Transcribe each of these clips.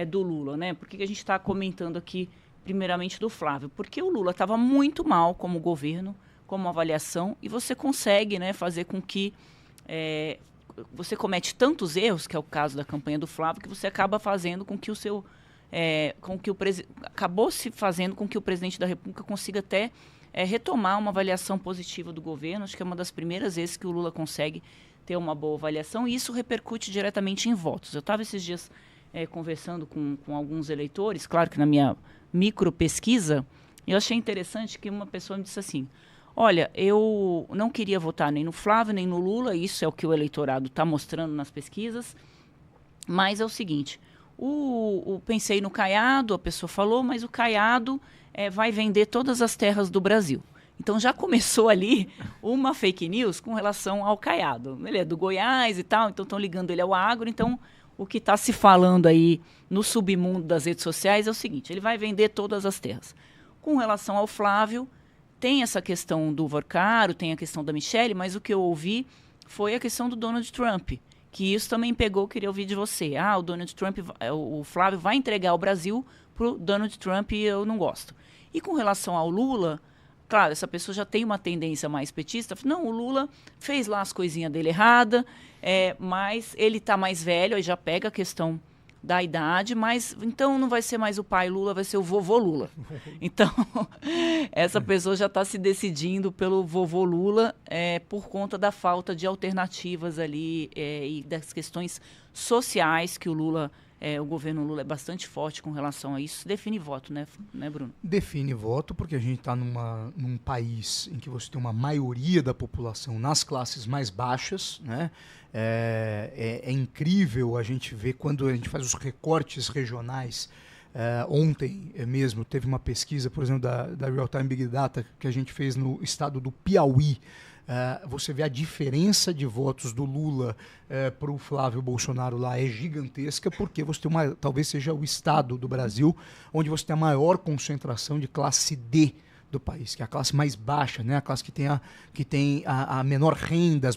do Lula, né? Por que a gente está comentando aqui, primeiramente, do Flávio? Porque o Lula estava muito mal como governo, como avaliação, e você consegue, né, fazer com que você comete tantos erros, que é o caso da campanha do Flávio, que você acaba fazendo com que o seu acabou se fazendo com que o presidente da República consiga até retomar uma avaliação positiva do governo. Acho que é uma das primeiras vezes que o Lula consegue ter uma boa avaliação, e isso repercute diretamente em votos. Eu estava esses dias conversando com alguns eleitores, claro que na minha micro pesquisa, eu achei interessante que uma pessoa me disse assim: olha, eu não queria votar nem no Flávio, nem no Lula, isso é o que o eleitorado está mostrando nas pesquisas, mas é o seguinte, pensei no Caiado, a pessoa falou, mas o Caiado vai vender todas as terras do Brasil. Então já começou ali uma fake news com relação ao Caiado. Ele é do Goiás e tal, então estão ligando ele ao agro. Então o que está se falando aí no submundo das redes sociais é o seguinte: ele vai vender todas as terras. Com relação ao Flávio, tem essa questão do Vorcaro, tem a questão da Michelle, mas o que eu ouvi foi a questão do Donald Trump, que isso também pegou, queria ouvir de você. O Donald Trump, o Flávio vai entregar o Brasil para o Donald Trump e eu não gosto. E com relação ao Lula, claro, essa pessoa já tem uma tendência mais petista. Não, o Lula fez lá as coisinhas dele errada, mas ele está mais velho, aí já pega a questão da idade, mas então não vai ser mais o pai Lula, vai ser o vovô Lula. Então, essa pessoa já está se decidindo pelo vovô Lula por conta da falta de alternativas ali e das questões sociais que o governo Lula é bastante forte com relação a isso. Define voto, né, Bruno? Define voto, porque a gente está num país em que você tem uma maioria da população nas classes mais baixas, né? É incrível a gente ver quando a gente faz os recortes regionais. Ontem mesmo teve uma pesquisa, por exemplo, da Real Time Big Data, que a gente fez no estado do Piauí. Você vê a diferença de votos do Lula para o Flávio Bolsonaro lá é gigantesca, porque você tem talvez seja o estado do Brasil onde você tem a maior concentração de classe D do país, que é a classe mais baixa, né? A classe que tem a menor renda,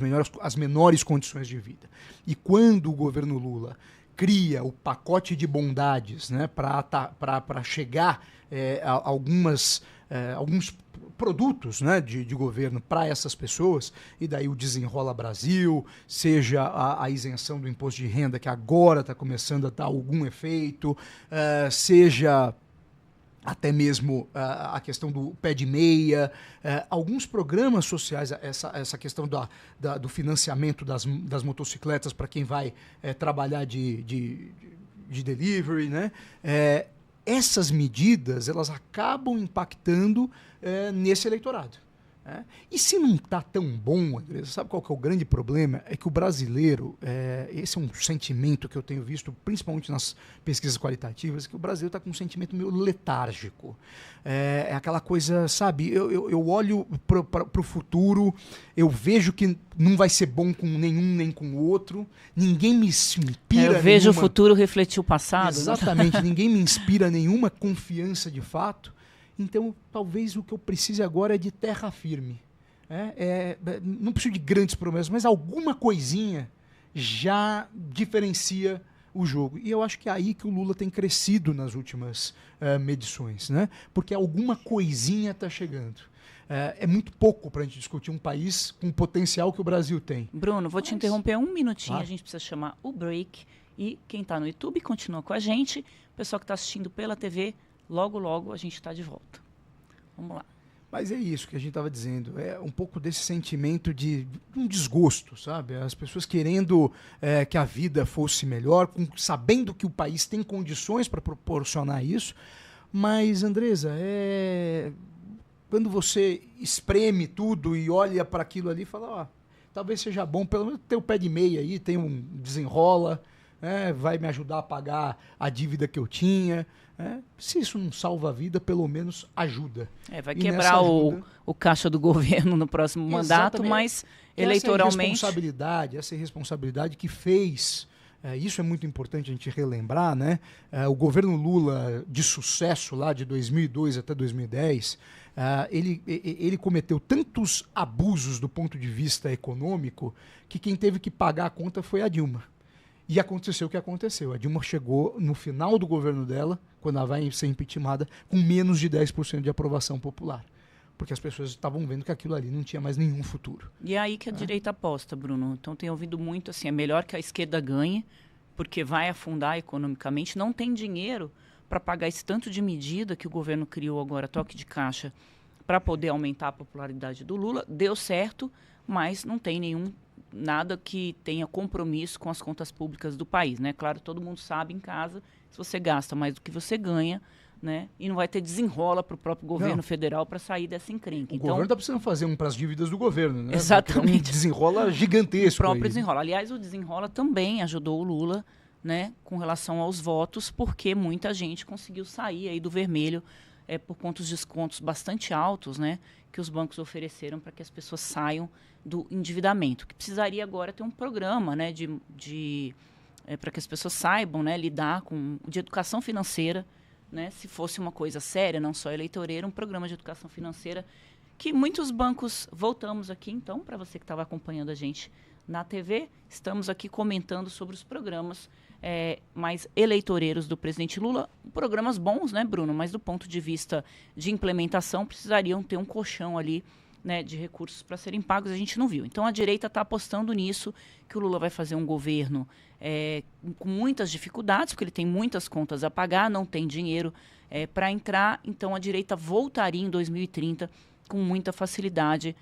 as menores condições de vida. E quando o governo Lula cria o pacote de bondades, né, para chegar a alguns produtos, né, de governo para essas pessoas, e daí o Desenrola Brasil, seja a isenção do imposto de renda, que agora está começando a dar algum efeito, seja até mesmo a questão do pé de meia, alguns programas sociais, essa questão do financiamento das motocicletas para quem vai trabalhar de delivery, né? Essas medidas elas acabam impactando nesse eleitorado. E se não está tão bom, Andressa, sabe qual que é o grande problema? É que o brasileiro, esse é um sentimento que eu tenho visto, principalmente nas pesquisas qualitativas, que o brasileiro está com um sentimento meio letárgico. É aquela coisa, sabe, eu olho para o futuro, eu vejo que não vai ser bom com nenhum nem com o outro, ninguém me inspira. Eu vejo o futuro refletir o passado. Exatamente, né? Ninguém me inspira nenhuma confiança de fato. Então, talvez o que eu precise agora é de terra firme. Não preciso de grandes promessas, mas alguma coisinha já diferencia o jogo. E eu acho que é aí que o Lula tem crescido nas últimas medições, né? Porque alguma coisinha está chegando. É muito pouco para a gente discutir um país com o potencial que o Brasil tem. Bruno, vou te interromper um minutinho, Claro. A gente precisa chamar o break. E quem está no YouTube continua com a gente. O pessoal que está assistindo pela TV, logo, logo a gente está de volta. Vamos lá. Mas é isso que a gente estava dizendo, é um pouco desse sentimento de um desgosto, sabe? As pessoas querendo que a vida fosse melhor, sabendo que o país tem condições para proporcionar isso, mas, Andressa, quando você espreme tudo e olha para aquilo ali e fala, talvez seja bom, pelo menos ter o pé de meia aí, tem um desenrola, vai me ajudar a pagar a dívida que eu tinha. Se isso não salva a vida, pelo menos ajuda. Vai quebrar o caixa do governo no próximo mandato, Exatamente. Mas eleitoralmente... Essa irresponsabilidade que fez, isso é muito importante a gente relembrar, né? O governo Lula de sucesso lá de 2002 até 2010, ele cometeu tantos abusos do ponto de vista econômico que quem teve que pagar a conta foi a Dilma. E aconteceu o que aconteceu. A Dilma chegou no final do governo dela, quando ela vai ser impeachmentada, com menos de 10% de aprovação popular. Porque as pessoas estavam vendo que aquilo ali não tinha mais nenhum futuro. E é aí que a direita aposta, Bruno. Então tem ouvido muito assim, é melhor que a esquerda ganhe, porque vai afundar economicamente, não tem dinheiro para pagar esse tanto de medida que o governo criou agora, toque de caixa, para poder aumentar a popularidade do Lula. Deu certo, mas não tem nada que tenha compromisso com as contas públicas do país, né? Claro, todo mundo sabe em casa, se você gasta mais do que você ganha, né? E não vai ter desenrola para o próprio governo federal para sair dessa encrenca. O governo está precisando fazer um para as dívidas do governo, né? Exatamente. Um desenrola gigantesco. O próprio desenrola. Aliás, o desenrola também ajudou o Lula, né, com relação aos votos, porque muita gente conseguiu sair aí do vermelho por conta dos descontos bastante altos, né, que os bancos ofereceram para que as pessoas saiam do endividamento. Que precisaria agora ter um programa, né, para que as pessoas saibam, né, lidar de educação financeira, né, se fosse uma coisa séria, não só eleitoreira, um programa de educação financeira que muitos bancos... Voltamos aqui, então, para você que estava acompanhando a gente na TV, estamos aqui comentando sobre os programas mais eleitoreiros do presidente Lula. Programas bons, né, Bruno? Mas do ponto de vista de implementação, precisariam ter um colchão ali, né, de recursos para serem pagos. A gente não viu. Então, a direita está apostando nisso, que o Lula vai fazer um governo com muitas dificuldades, porque ele tem muitas contas a pagar, não tem dinheiro para entrar. Então, a direita voltaria em 2030 com muita facilidade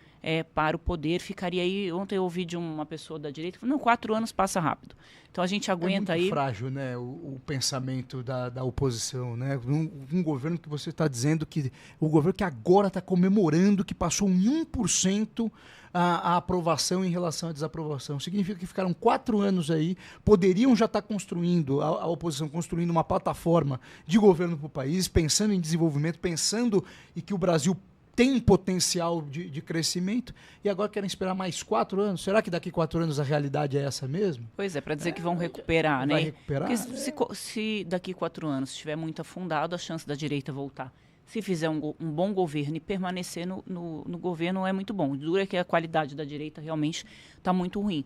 para o poder. Ficaria aí... Ontem eu ouvi de uma pessoa da direita, falando, não, 4 anos passa rápido. Então a gente aguenta aí... É muito frágil, né, o pensamento da oposição, né? Um governo que você está dizendo que... O governo que agora está comemorando que passou em 1% a aprovação em relação à desaprovação. Significa que ficaram 4 anos aí, poderiam já estar construindo, a oposição construindo uma plataforma de governo para o país, pensando em desenvolvimento, pensando em que o Brasil tem potencial de crescimento, e agora querem esperar mais 4 anos. Será que daqui 4 anos a realidade é essa mesmo? Pois é, para dizer que vão recuperar, né? Vai recuperar? Porque se daqui 4 anos estiver muito afundado, a chance da direita voltar. Se fizer um bom governo e permanecer no governo, é muito bom. Dura que a qualidade da direita realmente está muito ruim.